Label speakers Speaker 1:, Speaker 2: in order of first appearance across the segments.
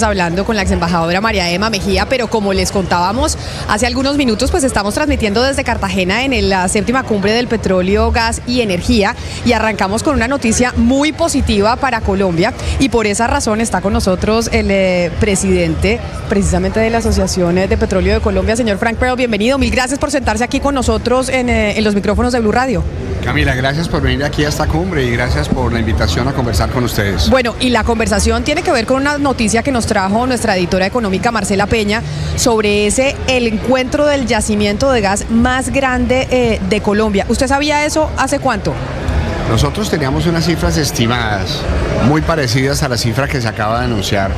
Speaker 1: Hablando con la ex embajadora María Emma Mejía, pero como les contábamos hace algunos minutos, pues estamos transmitiendo desde Cartagena en la séptima cumbre del petróleo, gas y energía, y arrancamos con una noticia muy positiva para Colombia, y por esa razón está con nosotros el presidente precisamente de la Asociación de Petróleo de Colombia, señor Frank Pearl. Bienvenido, mil gracias por sentarse aquí con nosotros en los micrófonos de Blue Radio.
Speaker 2: Camila, gracias por venir aquí a esta cumbre y gracias por la invitación a conversar con ustedes.
Speaker 1: Bueno, y la conversación tiene que ver con una noticia que nos trajo nuestra editora económica Marcela Peña sobre el encuentro del yacimiento de gas más grande de Colombia. ¿Usted sabía eso hace cuánto?
Speaker 2: Nosotros teníamos unas cifras estimadas muy parecidas a la cifra que se acaba de anunciar.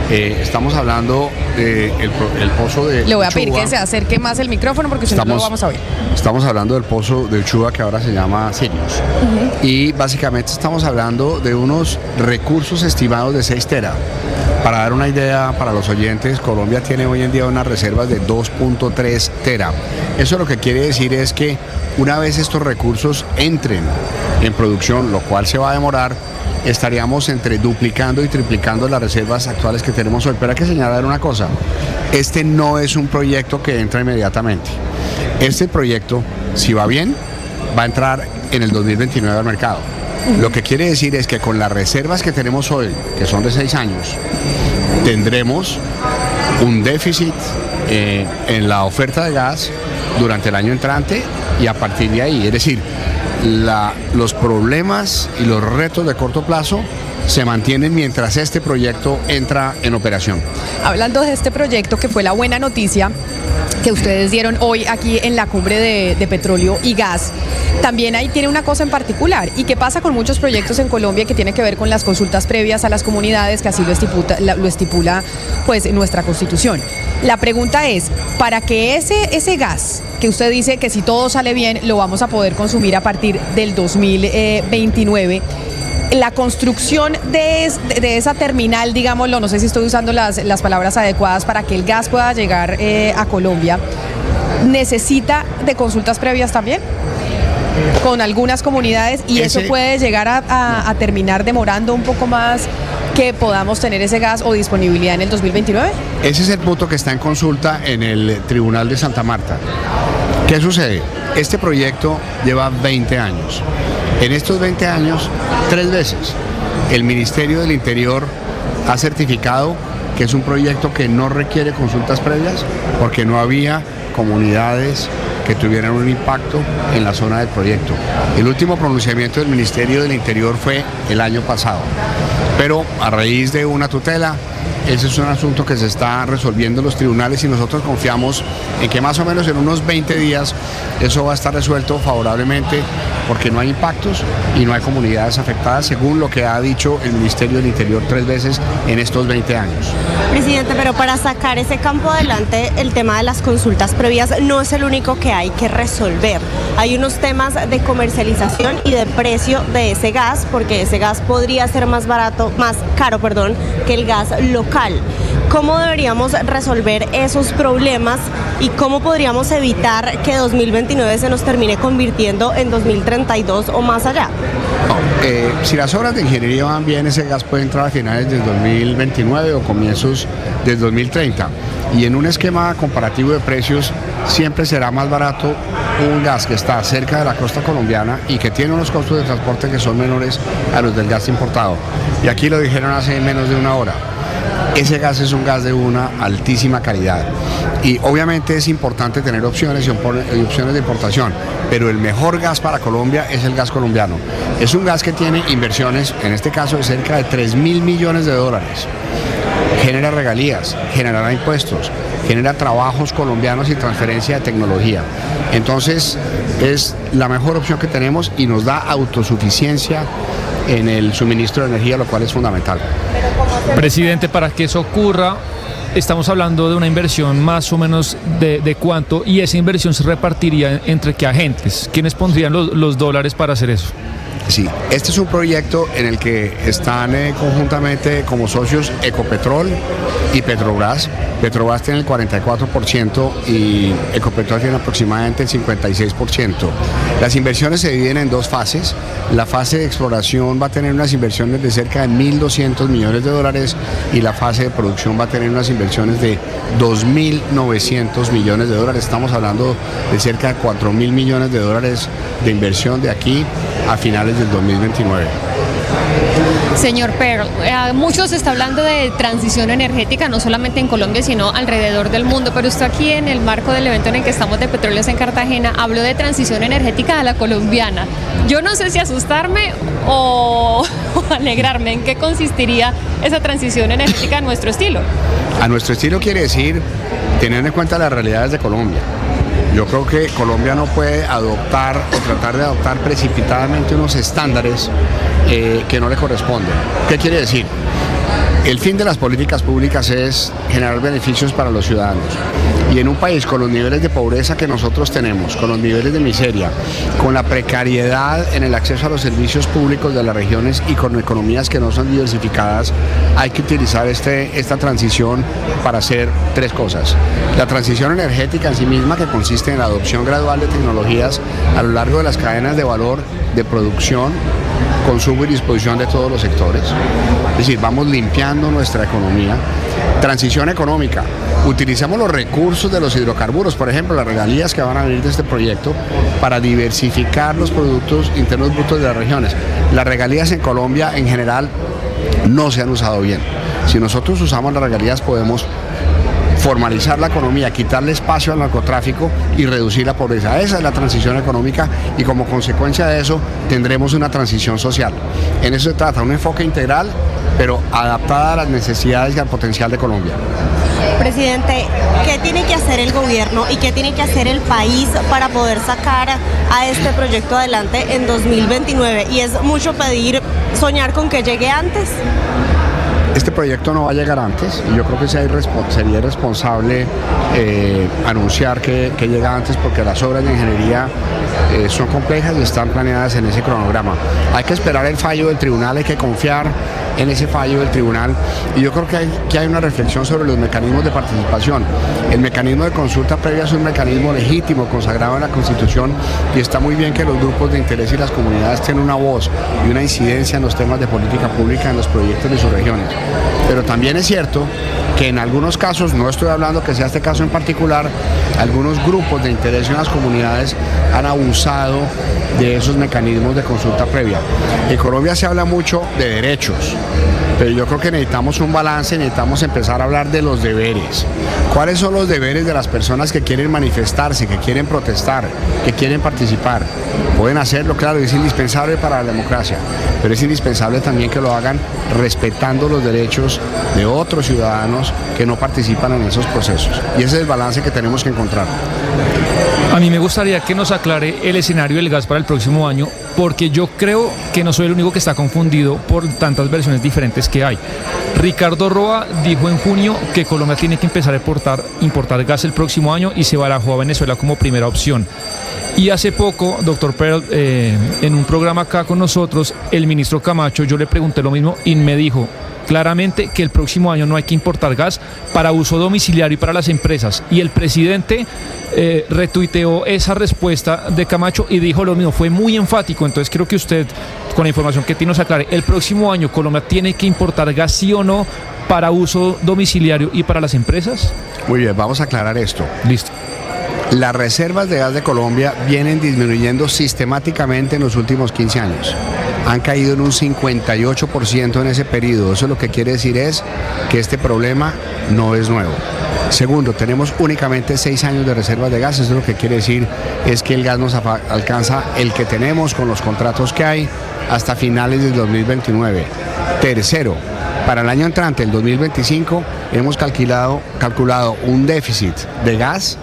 Speaker 2: Estamos hablando del pozo de
Speaker 1: Le voy a
Speaker 2: Uchuva.
Speaker 1: pedir que se acerque más el micrófono porque si no lo vamos a oír.
Speaker 2: Estamos hablando del pozo de Uchuva, que ahora se llama Sirius. Y básicamente estamos hablando de unos recursos estimados de 6 tera. Para dar una idea para los oyentes, Colombia tiene hoy en día unas reservas de 2.3 tera. Eso lo que quiere decir es que una vez estos recursos entren en producción, lo cual se va a demorar, estaríamos entre duplicando y triplicando las reservas actuales que tenemos hoy. Pero hay que señalar una cosa, este no es un proyecto que entra inmediatamente. Este proyecto, si va bien, va a entrar en el 2029 al mercado. Lo que quiere decir es que con las reservas que tenemos hoy, que son de 6 años, tendremos un déficit en la oferta de gas durante el año entrante y a partir de ahí, es decir, los problemas y los retos de corto plazo se mantienen mientras este proyecto entra en operación.
Speaker 1: Hablando de este proyecto, que fue la buena noticia que ustedes dieron hoy aquí en la cumbre de petróleo y gas, también ahí tiene una cosa en particular. ¿Y qué pasa con muchos proyectos en Colombia que tiene que ver con las consultas previas a las comunidades, que así lo estipula pues nuestra Constitución? La pregunta es, para que ese gas, que usted dice que si todo sale bien lo vamos a poder consumir a partir del 2029, la construcción de esa terminal, digámoslo, no sé si estoy usando las palabras adecuadas, para que el gas pueda llegar a Colombia, ¿necesita de consultas previas también con algunas comunidades? Y eso puede llegar a terminar demorando un poco más que podamos tener ese gas o disponibilidad en el 2029.
Speaker 2: Ese es el punto que está en consulta en el Tribunal de Santa Marta. ¿Qué sucede? Este proyecto lleva 20 años. En estos 20 años, 3 veces, el Ministerio del Interior ha certificado que es un proyecto que no requiere consultas previas porque no había comunidades que tuvieran un impacto en la zona del proyecto. El último pronunciamiento del Ministerio del Interior fue el año pasado, pero a raíz de una tutela, ese es un asunto que se está resolviendo en los tribunales y nosotros confiamos en que más o menos en unos 20 días eso va a estar resuelto favorablemente porque no hay impactos y no hay comunidades afectadas, según lo que ha dicho el Ministerio del Interior 3 veces en estos 20 años.
Speaker 3: Presidente, pero para sacar ese campo adelante, el tema de las consultas previas no es el único que hay que resolver. Hay unos temas de comercialización y de precio de ese gas, porque ese gas podría ser más caro, que el gas local. ¿Cómo deberíamos resolver esos problemas y cómo podríamos evitar que 2029 se nos termine convirtiendo en 2032 o más allá?
Speaker 2: Si las obras de ingeniería van bien, ese gas puede entrar a finales del 2029 o comienzos del 2030. Y en un esquema comparativo de precios, siempre será más barato un gas que está cerca de la costa colombiana y que tiene unos costos de transporte que son menores a los del gas importado. Y aquí lo dijeron hace menos de una hora. Ese gas es un gas de una altísima calidad y obviamente es importante tener opciones y opciones de importación, pero el mejor gas para Colombia es el gas colombiano. Es un gas que tiene inversiones, en este caso de cerca de 3.000 millones de dólares. Genera regalías, generará impuestos, genera trabajos colombianos y transferencia de tecnología. Entonces es la mejor opción que tenemos y nos da autosuficiencia en el suministro de energía, lo cual es fundamental.
Speaker 4: Presidente, para que eso ocurra, estamos hablando de una inversión más o menos de cuánto, y esa inversión se repartiría entre qué agentes. ¿Quiénes pondrían los dólares para hacer eso?
Speaker 2: Sí, este es un proyecto en el que están conjuntamente como socios Ecopetrol y Petrobras. Petrobras tiene el 44% y Ecopetrol tiene aproximadamente el 56%. Las inversiones se dividen en dos fases. La fase de exploración va a tener unas inversiones de cerca de 1.200 millones de dólares y la fase de producción va a tener unas inversiones de 2.900 millones de dólares. Estamos hablando de cerca de 4.000 millones de dólares de inversión de aquí a finales del 2029.
Speaker 5: Señor Pearl, mucho se está hablando de transición energética, no solamente en Colombia, sino alrededor del mundo, pero usted aquí en el marco del evento en el que estamos de Petróleos en Cartagena habló de transición energética a la colombiana. Yo no sé si asustarme o alegrarme. ¿En qué consistiría esa transición energética a nuestro estilo?
Speaker 2: A nuestro estilo quiere decir tener en cuenta las realidades de Colombia. Yo creo que Colombia no puede adoptar o tratar de adoptar precipitadamente unos estándares que no le corresponden. ¿Qué quiere decir? El fin de las políticas públicas es generar beneficios para los ciudadanos. Y en un país con los niveles de pobreza que nosotros tenemos, con los niveles de miseria, con la precariedad en el acceso a los servicios públicos de las regiones y con economías que no son diversificadas, hay que utilizar esta transición para hacer tres cosas. La transición energética en sí misma, que consiste en la adopción gradual de tecnologías a lo largo de las cadenas de valor de producción, consumo y disposición de todos los sectores. Es decir, vamos limpiando nuestra economía. Transición económica. Utilicemos los recursos de los hidrocarburos, por ejemplo, las regalías que van a venir de este proyecto, para diversificar los productos internos brutos de las regiones. Las regalías en Colombia, en general, no se han usado bien. Si nosotros usamos las regalías, podemos formalizar la economía, quitarle espacio al narcotráfico y reducir la pobreza. Esa es la transición económica y como consecuencia de eso tendremos una transición social. En eso se trata, un enfoque integral, pero adaptada a las necesidades y al potencial de Colombia.
Speaker 3: Presidente, ¿qué tiene que hacer el gobierno y qué tiene que hacer el país para poder sacar a este proyecto adelante en 2029? Y es mucho pedir, soñar con que llegue antes.
Speaker 2: Este proyecto no va a llegar antes y yo creo que sería irresponsable anunciar que llega antes, porque las obras de ingeniería son complejas y están planeadas en ese cronograma. Hay que esperar el fallo del tribunal, hay que confiar en ese fallo del tribunal y yo creo que hay una reflexión sobre los mecanismos de participación. El mecanismo de consulta previa es un mecanismo legítimo consagrado en la Constitución y está muy bien que los grupos de interés y las comunidades tengan una voz y una incidencia en los temas de política pública en los proyectos de sus regiones. Pero también es cierto que en algunos casos, no estoy hablando que sea este caso en particular, algunos grupos de interés en las comunidades han abusado de esos mecanismos de consulta previa. En Colombia se habla mucho de derechos, pero yo creo que necesitamos un balance, necesitamos empezar a hablar de los deberes. ¿Cuáles son los deberes de las personas que quieren manifestarse, que quieren protestar, que quieren participar? Pueden hacerlo, claro, es indispensable para la democracia, pero es indispensable también que lo hagan respetando los derechos de otros ciudadanos que no participan en esos procesos. Y ese es el balance que tenemos que encontrar.
Speaker 4: A mí me gustaría que nos aclare el escenario del gas para el próximo año, porque yo creo que no soy el único que está confundido por tantas versiones diferentes que hay. Ricardo Roa dijo en junio que Colombia tiene que empezar a importar gas el próximo año y se barajó a Venezuela como primera opción. Y hace poco, doctor Pearl, en un programa acá con nosotros, el ministro Camacho, yo le pregunté lo mismo y me dijo claramente que el próximo año no hay que importar gas para uso domiciliario y para las empresas. Y el presidente retuiteó esa respuesta de Camacho y dijo lo mismo, fue muy enfático. Entonces creo que usted, con la información que tiene, nos aclare, ¿el próximo año Colombia tiene que importar gas sí o no para uso domiciliario y para las empresas?
Speaker 2: Muy bien, vamos a aclarar esto.
Speaker 4: Listo.
Speaker 2: Las reservas de gas de Colombia vienen disminuyendo sistemáticamente en los últimos 15 años. Han caído en un 58% en ese periodo. Eso lo que quiere decir es que este problema no es nuevo. Segundo, tenemos únicamente 6 años de reservas de gas. Eso lo que quiere decir es que el gas nos alcanza el que tenemos con los contratos que hay hasta finales del 2029. Tercero, para el año entrante, el 2025, hemos calculado un déficit de gas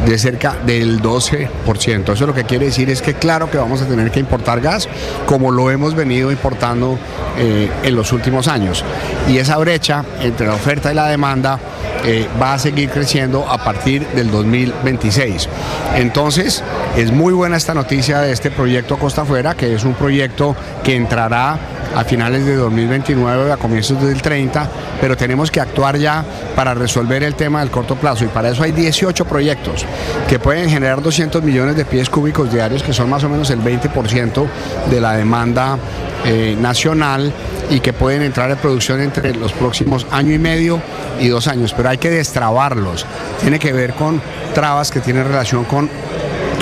Speaker 2: de cerca del 12%. Eso lo que quiere decir es que claro que vamos a tener que importar gas como lo hemos venido importando en los últimos años. Y esa brecha entre la oferta y la demanda va a seguir creciendo a partir del 2026. Entonces, es muy buena esta noticia de este proyecto Costa Afuera, que es un proyecto que entrará a finales de 2029, a comienzos del 30, pero tenemos que actuar ya para resolver el tema del corto plazo, y para eso hay 18 proyectos que pueden generar 200 millones de pies cúbicos diarios, que son más o menos el 20% de la demanda nacional, y que pueden entrar en producción entre los próximos año y medio y 2 años, pero hay que destrabarlos. Tiene que ver con trabas que tienen relación con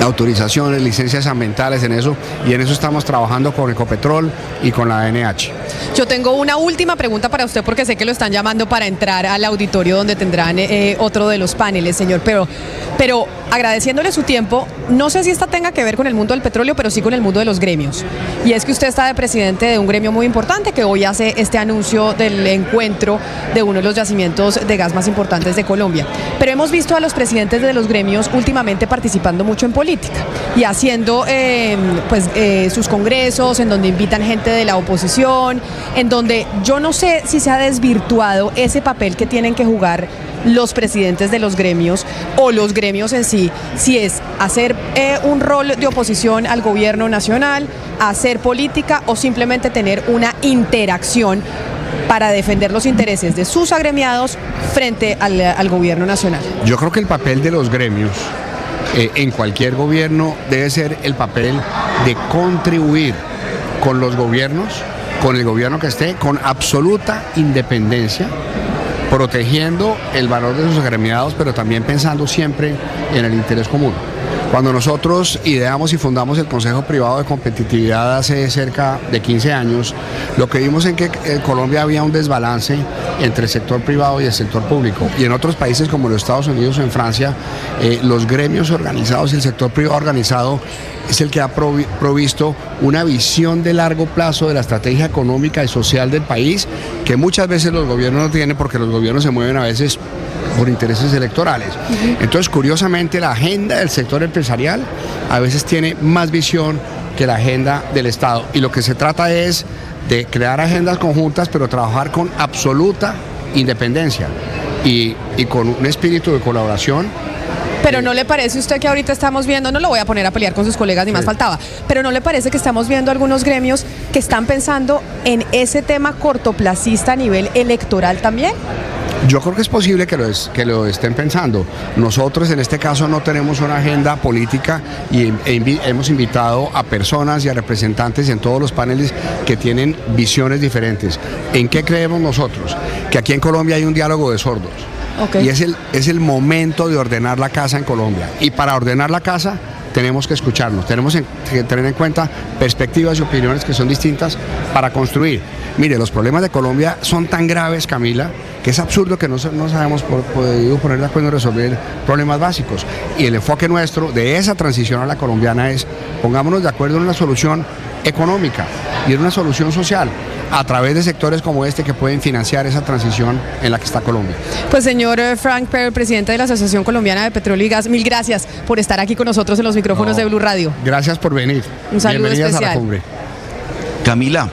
Speaker 2: autorizaciones, licencias ambientales, en eso, y en eso estamos trabajando con Ecopetrol y con la ANH.
Speaker 1: Yo tengo una última pregunta para usted, porque sé que lo están llamando para entrar al auditorio donde tendrán otro de los paneles, señor, pero agradeciéndole su tiempo, no sé si esta tenga que ver con el mundo del petróleo, pero sí con el mundo de los gremios. Y es que usted está de presidente de un gremio muy importante que hoy hace este anuncio del encuentro de uno de los yacimientos de gas más importantes de Colombia. Pero hemos visto a los presidentes de los gremios últimamente participando mucho en política y haciendo sus congresos, en donde invitan gente de la oposición, en donde yo no sé si se ha desvirtuado ese papel que tienen que jugar los presidentes de los gremios o los gremios en sí, si es hacer un rol de oposición al gobierno nacional, hacer política, o simplemente tener una interacción para defender los intereses de sus agremiados frente al gobierno nacional.
Speaker 2: Yo creo que el papel de los gremios en cualquier gobierno debe ser el papel de contribuir con los gobiernos, con el gobierno que esté, con absoluta independencia, protegiendo el valor de sus agremiados, pero también pensando siempre en el interés común. Cuando nosotros ideamos y fundamos el Consejo Privado de Competitividad hace cerca de 15 años, lo que vimos es que en Colombia había un desbalance entre el sector privado y el sector público. Y en otros países como los Estados Unidos o en Francia, los gremios organizados y el sector privado organizado es el que ha provisto una visión de largo plazo de la estrategia económica y social del país, que muchas veces los gobiernos no tienen, porque los gobiernos se mueven a veces por intereses electorales. Entonces, curiosamente, la agenda del sector empresarial a veces tiene más visión que la agenda del Estado, y lo que se trata es de crear agendas conjuntas, pero trabajar con absoluta independencia y con un espíritu de colaboración.
Speaker 1: Pero ¿no le parece usted que ahorita estamos viendo, no lo voy a poner a pelear con sus colegas, ni más faltaba, pero ¿no le parece que estamos viendo algunos gremios que están pensando en ese tema cortoplacista a nivel electoral también?
Speaker 2: Yo creo que es posible que lo estén pensando. Nosotros en este caso no tenemos una agenda política, y hemos invitado a personas y a representantes en todos los paneles que tienen visiones diferentes. ¿En qué creemos nosotros? Que aquí en Colombia hay un diálogo de sordos. Okay. Y es el momento de ordenar la casa en Colombia. Y para ordenar la casa tenemos que escucharnos, tenemos que tener en cuenta perspectivas y opiniones que son distintas para construir. Mire, los problemas de Colombia son tan graves, Camila, que es absurdo que no hayamos podido poner de acuerdo en resolver problemas básicos. Y el enfoque nuestro de esa transición a la colombiana es: pongámonos de acuerdo en una solución económica y en una solución social, a través de sectores como este que pueden financiar esa transición en la que está Colombia.
Speaker 1: Pues señor Frank Perl, presidente de la Asociación Colombiana de Petróleo y Gas, mil gracias por estar aquí con nosotros en los micrófonos de Blue Radio.
Speaker 2: Gracias por venir.
Speaker 1: Un saludo
Speaker 2: Bienvenidas
Speaker 1: especial
Speaker 2: a la cumbre.
Speaker 6: Camila.